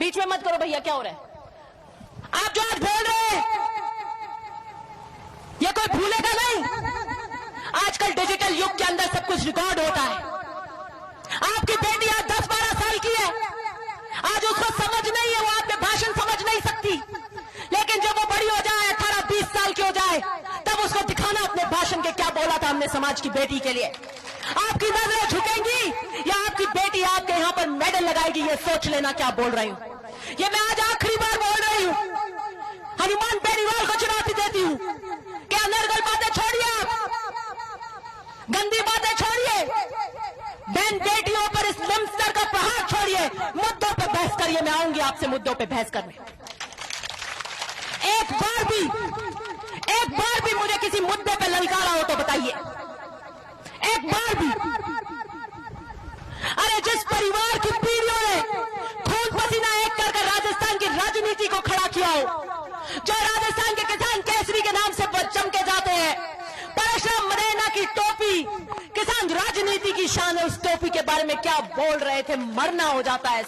बीच में मत करो भैया, क्या हो रहा है? आप जो आज बोल रहे हैं ये कोई भूलेगा नहीं। आजकल डिजिटल युग के अंदर सब कुछ रिकॉर्ड होता है। आपकी बेटी आज 10-12 साल की है, आज उसको समझ नहीं है, वो आपके भाषण समझ नहीं सकती, लेकिन जब वो बड़ी हो जाए, 18-20 साल की हो जाए, तब उसको दिखाना अपने भाषण के क्या बोला था हमने समाज की बेटी के लिए। आपकी नजरें झुकेंगी या आपकी बेटी आपके यहां पर मेडल लगाएगी, ये सोच लेना क्या बोल रही हूं। ये मैं आज आखिरी बार बोल रही हूं, हनुमान बेनीवाल को चुनौती देती हूं कि अनर्गल बातें छोड़िए, आप गंदी बातें छोड़िए, बहन बेटियों पर इस लम्स्टर का प्रहार छोड़िए, मुद्दों पर बहस करिए। मैं आऊंगी आपसे मुद्दों पर बहस करने। एक बार भी मुझे किसी मुद्दे पर ललकारा हो तो बताइए, एक बार भी। अरे जिस परिवार की पीढ़ियों ने खून पसीना एक कर राजस्थान की राजनीति को खड़ा किया हो, जो राजस्थान के किसान केसरी के नाम से चमके जाते हैं, परशुराम मदेना की टोपी किसान राजनीति की शान है, उस टोपी के बारे में क्या बोल रहे थे। मरना हो जाता है,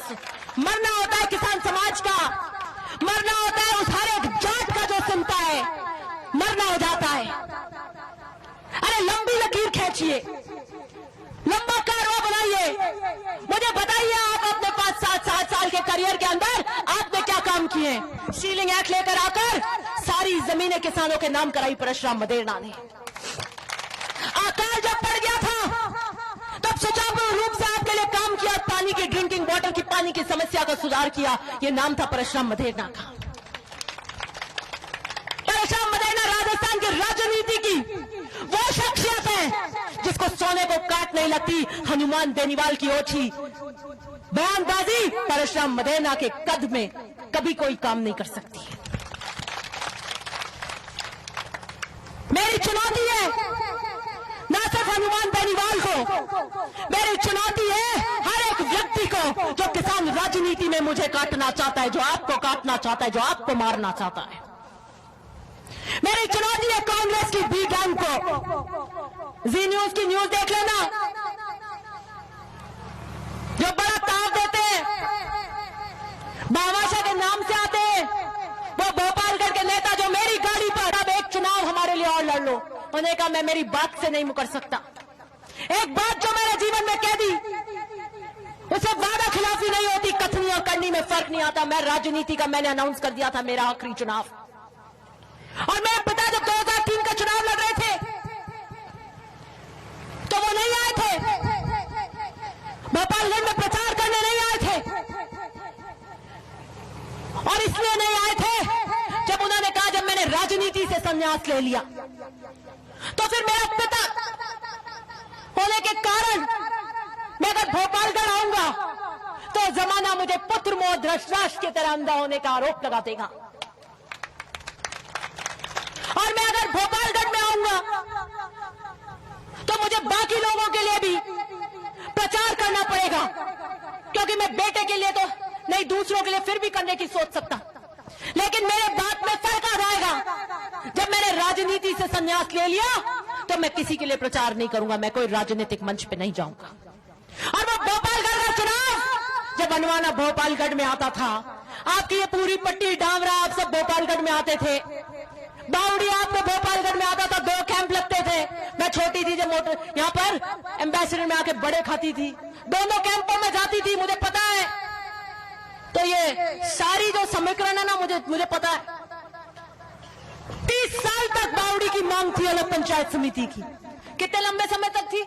मरना होता है किसान समाज का, मरना होता है उस हर एक जाट का जो सुनता है, मरना हो जाता है। अरे लंबी लकीर खींचिए, लंबा कारवा बनाइए। मुझे बताइए आप अपने 5-7 साल के करियर के अंदर आपने क्या काम किए। सीलिंग एक्ट लेकर आकर सारी जमीनें किसानों के नाम कराई परशुराम मदेना ने। अकाल जब पड़ गया था तब सुचारू रूप से आपके लिए काम किया, पानी की ड्रिंकिंग वाटर की पानी की समस्या का सुधार किया, ये नाम था परशुराम मदेना का। परशुराम मदेना राजस्थान की राजनीति की वो शख्सियत है जिसको सोने को काट नहीं लगती। हनुमान बेनीवाल की ओछी बयानबाजी परशुराम मदेना के कद में कभी कोई काम नहीं कर सकती। मेरी चुनौती है ना सिर्फ हनुमान बेनीवाल को, मेरी चुनौती है हर एक व्यक्ति को जो किसान राजनीति में मुझे काटना चाहता है, जो आपको काटना चाहता है, जो आपको मारना चाहता है। मेरी चुनौती है कांग्रेस की बी गैंग को। जी न्यूज की न्यूज देख लेना, जो बड़ा ताव देते हैं, भामाशाह के नाम से आते हैं, वो भोपालगढ़ के नेता जो मेरी गाड़ी पर अब एक चुनाव हमारे लिए और लड़ लो, उन्होंने कहा मैं मेरी बात से नहीं मुकर सकता। एक बात जो मेरे जीवन में कह दी उसे वादा खिलाफी नहीं होती, कथनी और करनी में फर्क नहीं आता। मैं राजनीति का मैंने अनाउंस कर दिया था मेरा आखिरी चुनाव, और मेरे पिता जब 2003 का चुनाव लड़ रहे थे तो वो नहीं आए थे, भोपालगढ़ में प्रचार करने नहीं आए थे, और इसलिए नहीं आए थे जब उन्होंने कहा, जब मैंने राजनीति से संन्यास ले लिया तो फिर मेरा पिता होने के कारण मैं अगर भोपालगढ़ आऊंगा तो जमाना मुझे पुत्र मोह धृतराष्ट्र की तरह अंधा होने का आरोप लगा देगा, और मैं अगर भोपालगढ़ में आऊंगा तो मुझे बाकी लोगों के लिए भी प्रचार करना पड़ेगा, क्योंकि मैं बेटे के लिए तो नहीं, दूसरों के लिए फिर भी करने की सोच सकता, लेकिन मेरे बात में फर्क आ जाएगा। जब मैंने राजनीति से संन्यास ले लिया तो मैं किसी के लिए प्रचार नहीं करूंगा, मैं कोई राजनीतिक मंच पे नहीं जाऊंगा। और वो भोपालगढ़ का चुनाव जब बनवाना भोपालगढ़ में आता था, आपकी ये पूरी पट्टी डामरा आप सब भोपालगढ़ में आते थे, बावड़ी आपको भोपालगढ़ में आता था, 2 कैंप लगते थे। मैं छोटी थी जब मोटर यहाँ पर एम्बेसडर में आके बड़े खाती थी, दोनों कैंपों में जाती थी, मुझे पता है। तो ये सारी जो समीकरण है ना, मुझे पता है। 30 साल तक बावड़ी की मांग थी अलग पंचायत समिति की, कितने लंबे समय तक थी,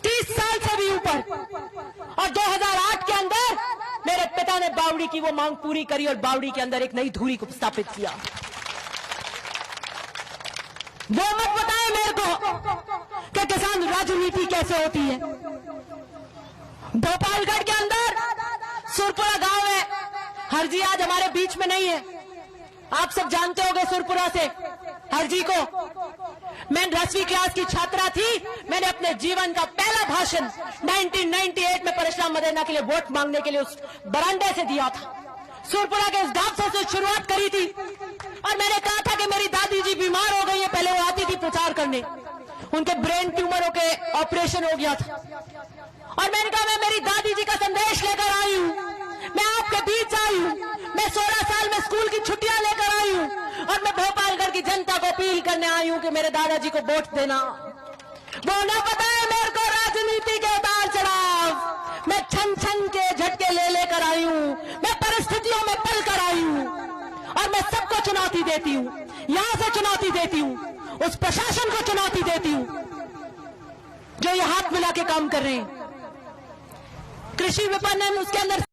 30 साल से भी ऊपर, और 2008 के अंदर मेरे पिता ने बावड़ी की वो मांग पूरी करी और बावड़ी के अंदर एक नई धुरी को स्थापित किया। वो मत बताएं मेरे को कि किसान राजनीति कैसे होती है। भोपालगढ़ के अंदर सुरपुरा गांव है, हरजी आज हमारे बीच में नहीं है, आप सब जानते होंगे सुरपुरा से हरजी को। मैं 10वीं क्लास की छात्रा थी, मैंने अपने जीवन का पहला भाषण 1998 में परशुराम मदेना के लिए वोट मांगने के लिए उस बरामदे से दिया था। सुरपुरा के उस गांव से शुरुआत करी थी, और मैंने कहा था कि मेरी दादी जी बीमार हो गई है, पहले वो आती थी प्रचार करने, उनके ब्रेन ट्यूमर के ऑपरेशन हो गया था, और मैंने कहा मैं मेरी दादी जी का संदेश लेकर आई हूं, मैं आपके बीच आई हूं। मैं 16 साल में स्कूल की छुट्टियां लेकर आई हूं और मैं भोपालगढ़ की जनता को अपील करने आई हूं कि मेरे दादाजी को वोट देना। वो ना पता है मेरे को राजनीति के उतार चढ़ाव। मैं छन छन के झटके ले लेकर आई हूं। मैं परिस्थितियों में पल कर आई हूं और मैं सबको चुनौती देती हूं। यहां से चुनौती देती हूं, उस प्रशासन को चुनौती देती हूं जो ये हाथ मिला के काम कर रहे हैं। कृषि विपणन उसके अंदर